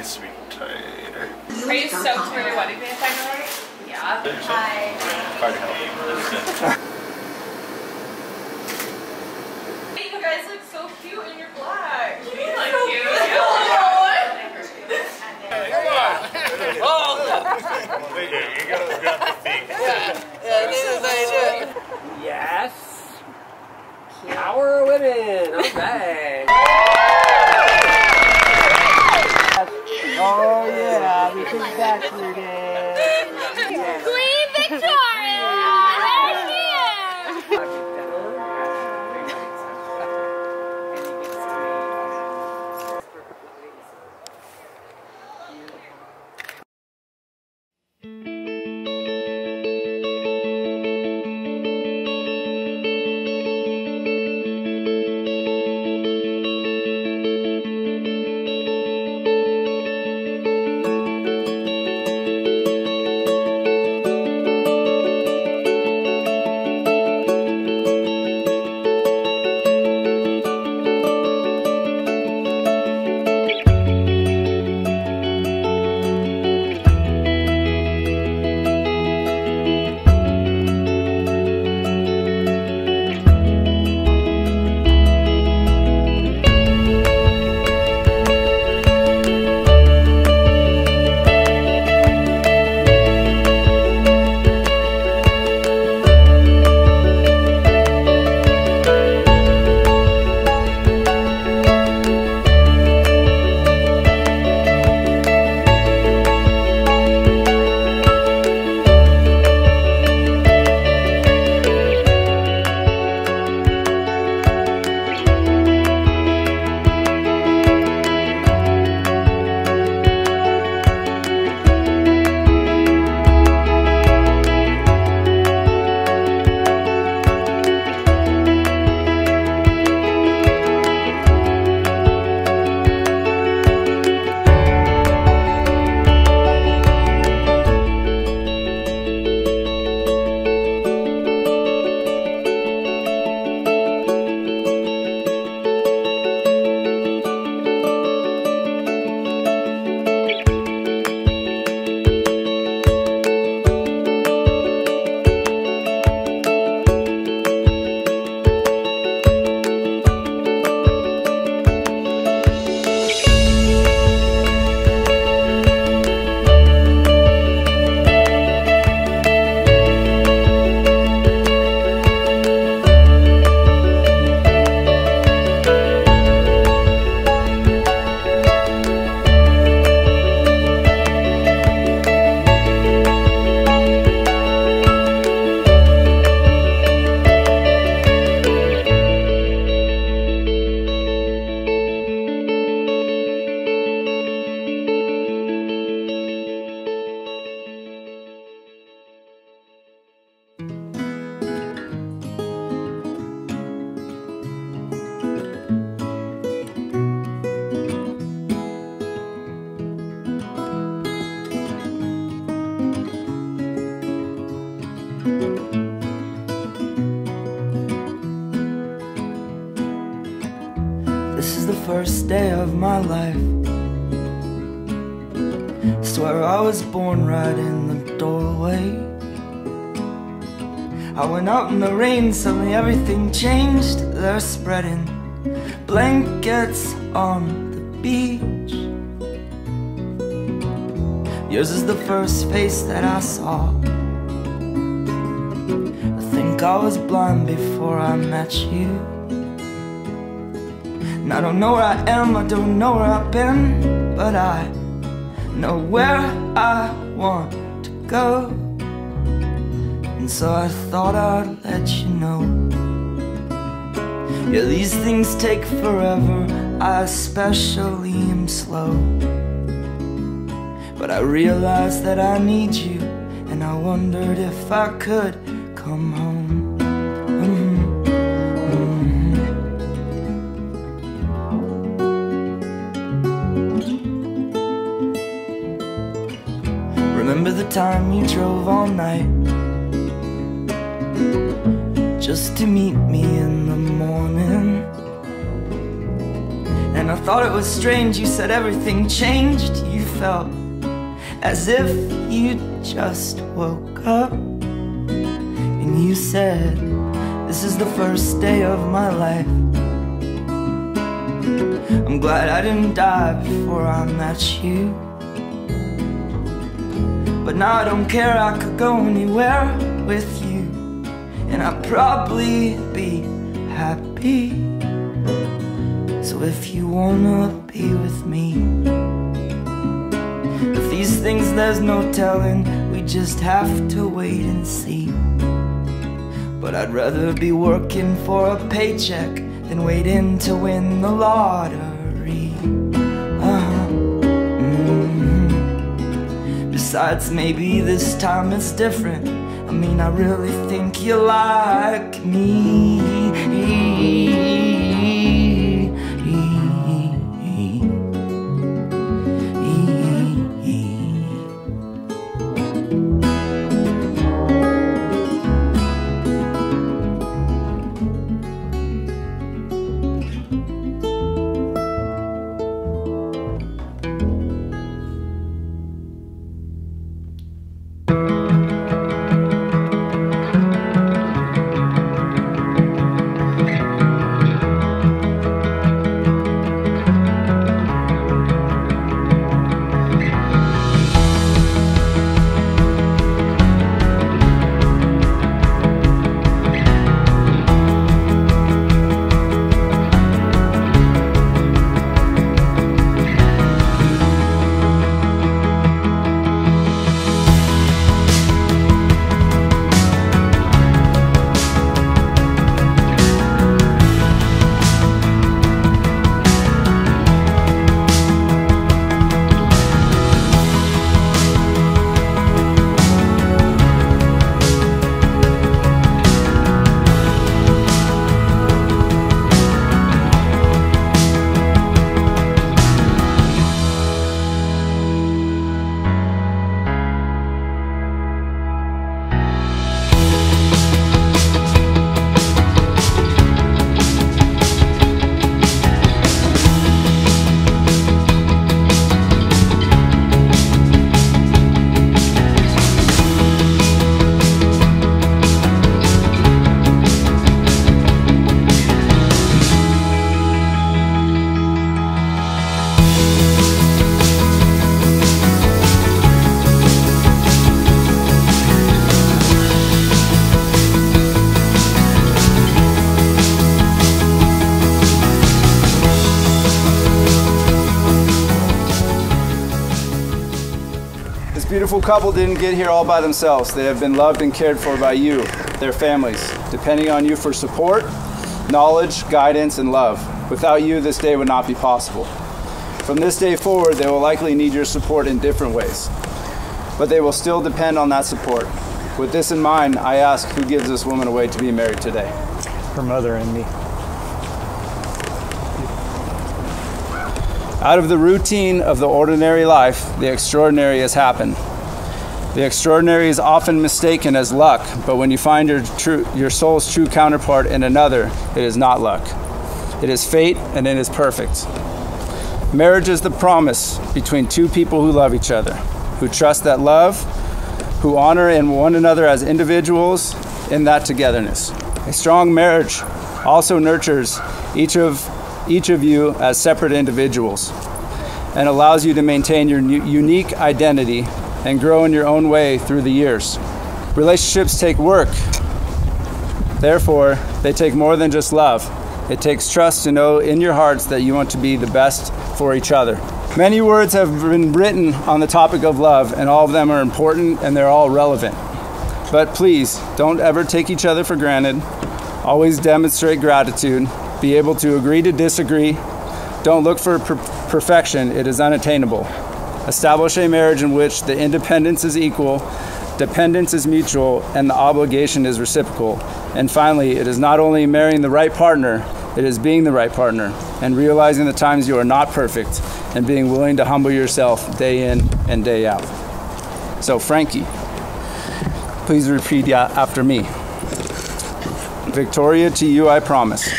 needs to be tighter. Are you soaked for your wedding day finally? Yeah. Hi. Hard to help. You guys look so cute in your black. You look cute. You gotta grab the feet. Yeah, this is how you do it. Yes. Power women. Okay. Oh yeah, we think that's your day. Queen Victoria! There she is! This is the first day of my life. Swear I was born right in the doorway. I went out in the rain, suddenly everything changed. They're spreading blankets on the beach. Yours is the first face that I saw. I think I was blind before I met you. And I don't know where I am, I don't know where I've been, but I know where I want to go. And so I thought I'd let you know. Yeah, these things take forever, I especially am slow. But I realized that I need you, and I wondered if I could come home. Remember the time you drove all night just to meet me in the morning? And I thought it was strange, you said everything changed. You felt as if you just woke up. And you said, this is the first day of my life. I'm glad I didn't die before I met you. But now I don't care, I could go anywhere with you, and I'd probably be happy. So if you wanna be with me, if these things there's no telling, we just have to wait and see. But I'd rather be working for a paycheck than waiting to win the lottery. Besides, maybe this time it's different. I mean, I really think you like me. This beautiful couple didn't get here all by themselves. They have been loved and cared for by you, their families, depending on you for support, knowledge, guidance, and love. Without you, this day would not be possible. From this day forward, they will likely need your support in different ways, but they will still depend on that support. With this in mind, I ask, who gives this woman away to be married today? Her mother and me. Out of the routine of the ordinary life, the extraordinary has happened. The extraordinary is often mistaken as luck, but when you find your soul's true counterpart in another, it is not luck. It is fate, and it is perfect. Marriage is the promise between two people who love each other, who trust that love, who honor in one another as individuals in that togetherness. A strong marriage also nurtures each of you as separate individuals and allows you to maintain your unique identity and grow in your own way through the years. Relationships take work. Therefore, they take more than just love. It takes trust to know in your hearts that you want to be the best for each other. Many words have been written on the topic of love, and all of them are important and they're all relevant. But please, don't ever take each other for granted. Always demonstrate gratitude. Be able to agree to disagree. Don't look for perfection. It is unattainable. Establish a marriage in which the independence is equal, dependence is mutual, and the obligation is reciprocal. And finally, it is not only marrying the right partner, it is being the right partner and realizing the times you are not perfect and being willing to humble yourself day in and day out. So, Frankie, please repeat after me. Victoria, to you I promise.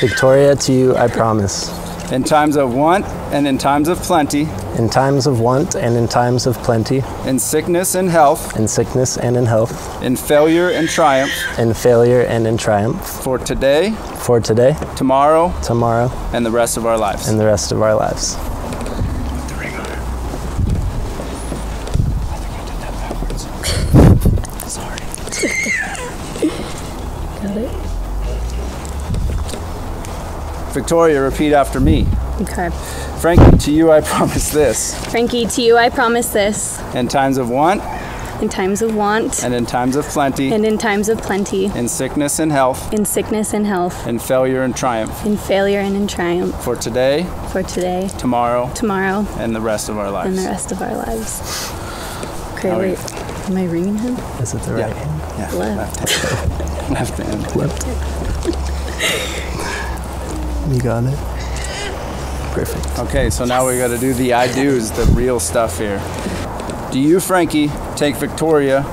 Victoria, to you I promise. in times of want and in times of plenty, in times of want and in times of plenty, in sickness and health, in sickness and in health, in failure and triumph, in failure and in triumph, for today, tomorrow, and the rest of our lives. And the rest of our lives. Victoria, repeat after me. Okay. Frankie, to you I promise this. Frankie, to you I promise this. In times of want. In times of want. And in times of plenty. And in times of plenty. In sickness and health. In sickness and health. In failure and triumph. In failure and in triumph. For today. Tomorrow. And the rest of our lives. And the rest of our lives. Okay, wait. Am I ringing him? Is it the right hand? Yeah. Left. Left hand. Left. You got it. Perfect. Okay, so now we got to do the I do's, the real stuff here. Do you, Frankie, take Victoria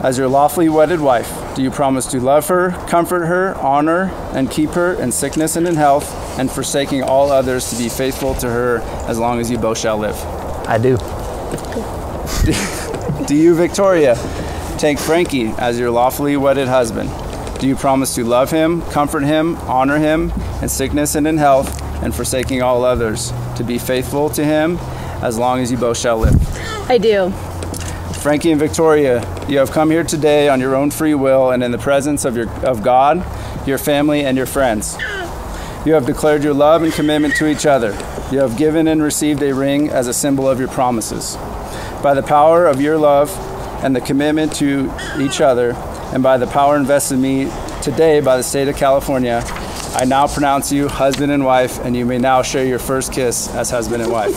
as your lawfully wedded wife? Do you promise to love her, comfort her, honor, and keep her in sickness and in health, and forsaking all others to be faithful to her as long as you both shall live? I do. Do you, Victoria, take Frankie as your lawfully wedded husband? Do you promise to love him, comfort him, honor him in sickness and in health, and forsaking all others, to be faithful to him as long as you both shall live? I do. Frankie and Victoria, you have come here today on your own free will and in the presence of God, your family, and your friends. You have declared your love and commitment to each other. You have given and received a ring as a symbol of your promises. By the power of your love and the commitment to each other, and by the power invested in me today by the state of California, I now pronounce you husband and wife, and you may now share your first kiss as husband and wife.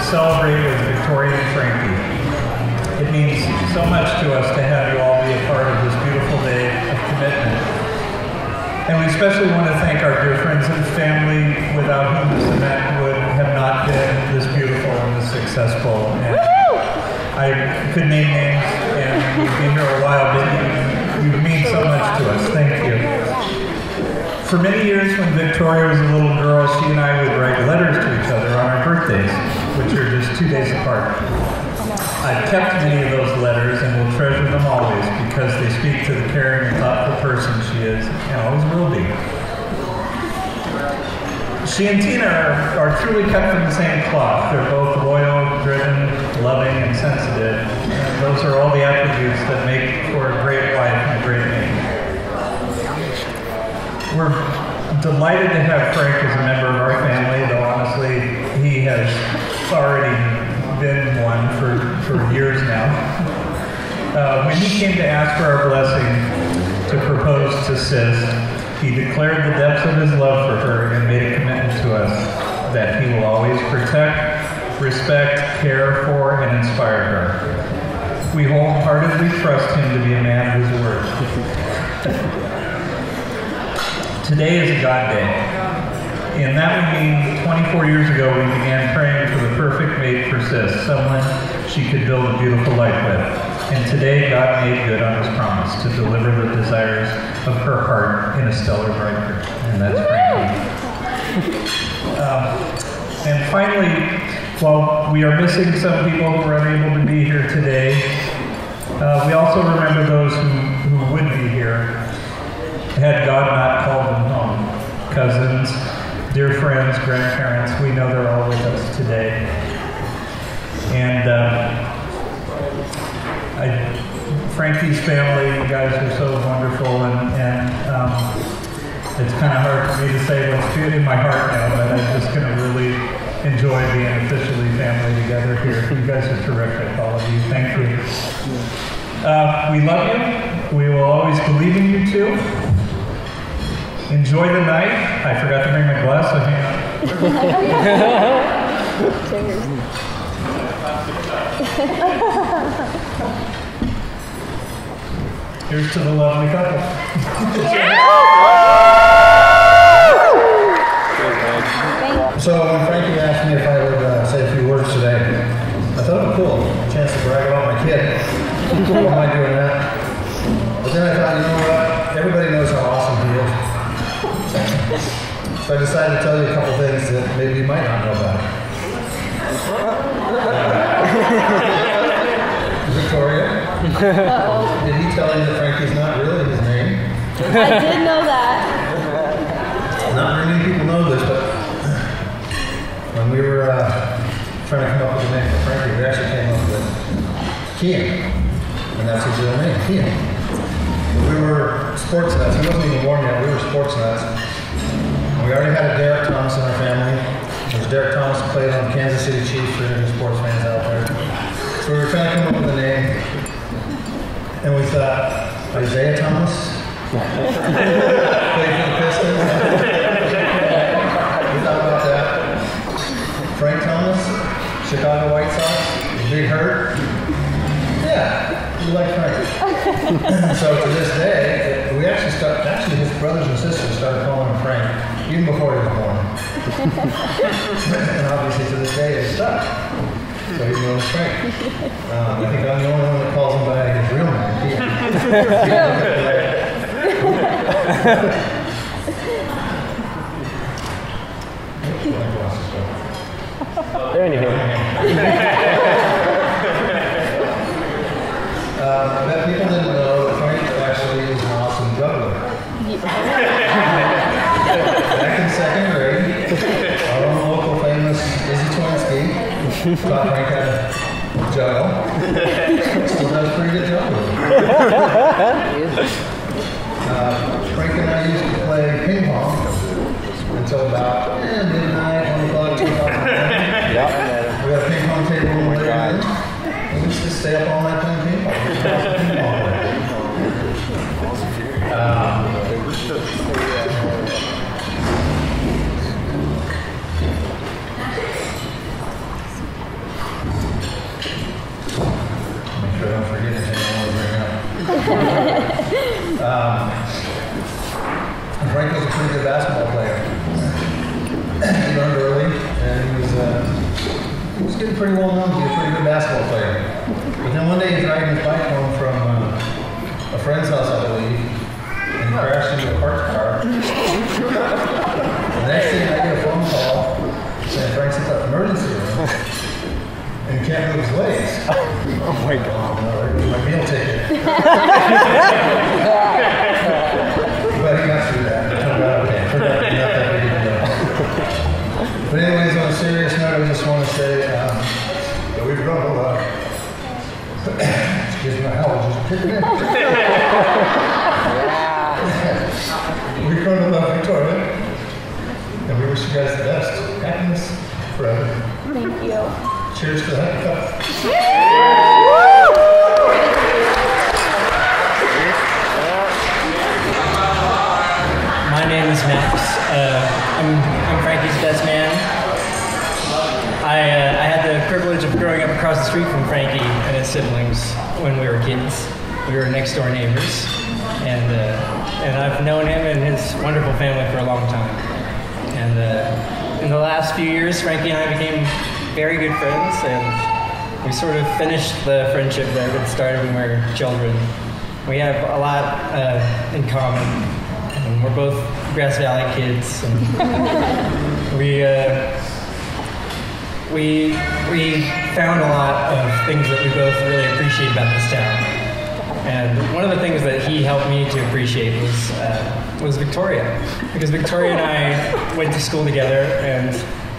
celebrate with Victoria and Frankie. It means so much to us to have you all be a part of this beautiful day of commitment. And we especially want to thank our dear friends and family without whom this event would have not been this beautiful and this successful. And I could name names and we'd be here a while, but you mean so much to us. Thank you. For many years when Victoria was a little girl, she and I would write letters to each other on our birthdays, which are just 2 days apart. I've kept many of those letters and will treasure them always because they speak to the caring and thoughtful person she is and always will be. She and Tina are truly cut from the same cloth. They're both loyal, driven, loving, and sensitive. And those are all the attributes that make for a great wife and a great mate. We're delighted to have Frank as a member of our family, though honestly, he has already been one for years now. When he came to ask for our blessing to propose to Sis, he declared the depths of his love for her and made a commitment to us that he will always protect, respect, care for, and inspire her. We wholeheartedly trust him to be a man of his word. Today is a God Day. And that would mean 24 years ago we began praying for the perfect mate for Sis, someone she could build a beautiful life with. And today God made good on his promise to deliver the desires of her heart in a stellar bridegroom. And that's Frankie. And finally, while we are missing some people who are unable to be here today, we also remember those who would be here had God not called them home. Cousins, dear friends, grandparents, we know they're all with us today. And Frankie's family, you guys are so wonderful, and it's kind of hard for me to say what's in my heart now, but I'm just going to really enjoy being officially family together here. You guys are terrific, all of you. Thank you. We love you. We will always believe in you too. Enjoy the night. I forgot to bring my glass, so hang on. Here's to the lovely couple. So when Frankie asked me if I would say a few words today, I thought it would be cool. A chance to brag about my kid. Why am I doing that? But then I thought, you know what? Everybody knows how awesome he is. So I decided to tell you a couple things that maybe you might not know about him. Victoria, did he tell you that Frankie's not really his name? I did know that. Not very many people know this, but when we were trying to come up with a name for Frankie, we actually came up with Kian, and that's his real name, Kian. We were sports nuts. He wasn't even born yet. We were sports nuts. We already had a Derek Thomas in our family. There's Derek Thomas who played on Kansas City Chiefs for any sports fans out there. So we were trying to come up with a name, and we thought Isaiah Thomas, played for the Pistons. We thought about that. Frank Thomas, Chicago White Sox, Big Hurt. Yeah, we like Frank. So to this day, we actually his brothers and sisters started calling him Frank, even before he was born. And obviously to this day it's stuck. So he's known as Frank. I think I'm the only one that calls him by his real name. There anything. I bet people didn't know that Frank actually is an awesome juggler. Back in second grade, our own local famous Izzy Twinsky taught Frank how to juggle. Still does pretty good juggling. Frank and I used to play ping pong until about midnight, 1 o'clock, 2 o'clock in the morning. Yep. We got a ping pong table in the living room. We used to stay up all night playing ping pong. Make sure I don't forget anything I want to bring up. Frank was a pretty good basketball player. He learned early, and he was getting pretty well known to be a pretty good basketball player. But then one day he's riding his bike home from a friend's house, I believe, and he crashed into a parked car. The next thing I get a phone call saying Frank's in the emergency room, and he can't move his legs. Oh my God. My meal ticket. But he got through that. It turned out okay. Forgot that we didn't know. But anyways, on a serious note, I just want to say that we've grown a lot. Excuse my allergies kicking in. We've grown to love Victoria. And we wish you guys the best. Happiness forever. Thank you. Cheers to that cup. My name is Max. I'm Frankie's best man. I had the privilege of growing up across the street from Frankie and his siblings when we were kids. We were next door neighbors, and I've known him and his wonderful family for a long time. And in the last few years, Frankie and I became very good friends, and we sort of finished the friendship that had started when we were children. We have a lot in common. And we're both Grass Valley kids, and we found a lot of things that we both really appreciate about this town. And one of the things that he helped me to appreciate was Victoria, because Victoria and I went to school together, and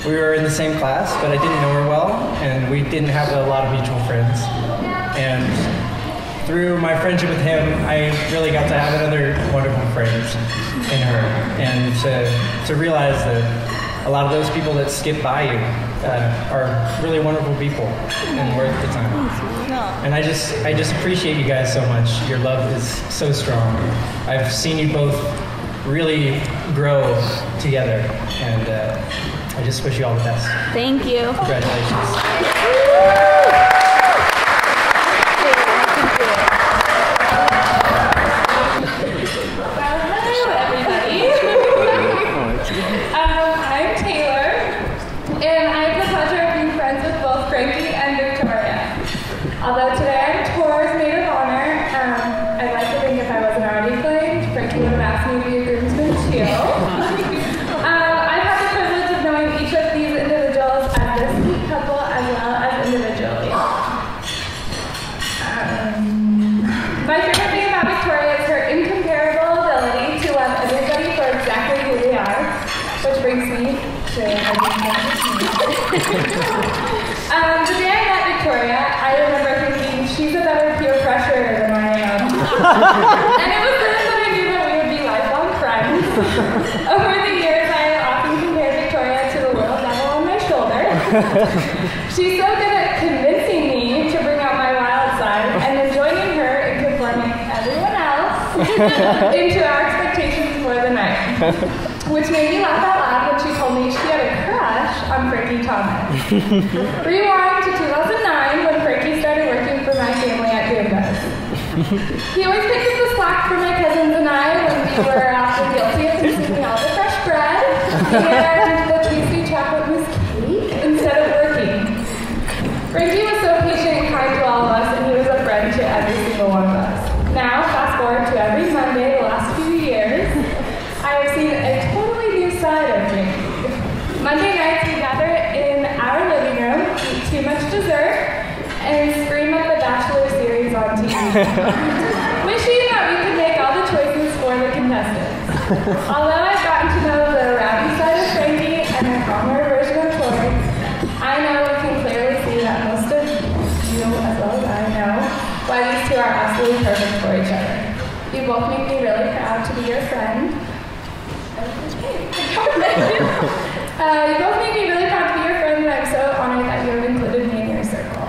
we were in the same class, but I didn't know her well, and we didn't have a lot of mutual friends. And through my friendship with him, I really got to have another wonderful friend in her, and to realize that a lot of those people that skip by you are really wonderful people and worth the time. And I just appreciate you guys so much. Your love is so strong. I've seen you both really grow together, and I just wish you all the best. Thank you. Congratulations. I'm Taylor, and I have the pleasure of being friends with both Frankie and Victoria. Although today I'm Tor's maid of honor, I'd like to think if I wasn't already claimed, Frankie would have asked me to be a groomsman too. I've had the privilege of knowing each of these individuals as this sweet couple as well as individually. My favorite thing about Victoria is her incomparable ability to love everybody for exactly who they are, which brings me to the day I met Victoria, I remember thinking she's a better peer pressure than I am. And it was then that I knew that we would be lifelong friends. Over the years, I often compared Victoria to the little devil on my shoulder. She's so good at convincing me to bring out my wild side, and then joining her in conforming everyone else into our expectations for the night. Which made me laugh out loud when she told me she had a crush on Frankie Thomas. Rewind to 2009 when Frankie started working for my family at Gambas. He always picked up the slack for my cousins and I when we were often guilty of consuming all the fresh bread and the tasty chocolate mousse cake instead of working. Frankie was so patient and kind to all of us, and he was a friend to every single one of us. Now, fast forward to every Monday the last few years, I have seen a totally new side of me. Monday nights we gather in our living room, eat too much dessert, and scream at the Bachelor series on TV. Wishing that we could make all the choices for the contestants. Although I've gotten to know the rowdy side of Frankie and the calmer version of Tori, I know we can clearly see that most of you, as well as I know, why these two are absolutely perfect for each other. You both make me really proud to be your friend. You both make me really proud to be your friend, and I'm so honored that you have included me in your circle.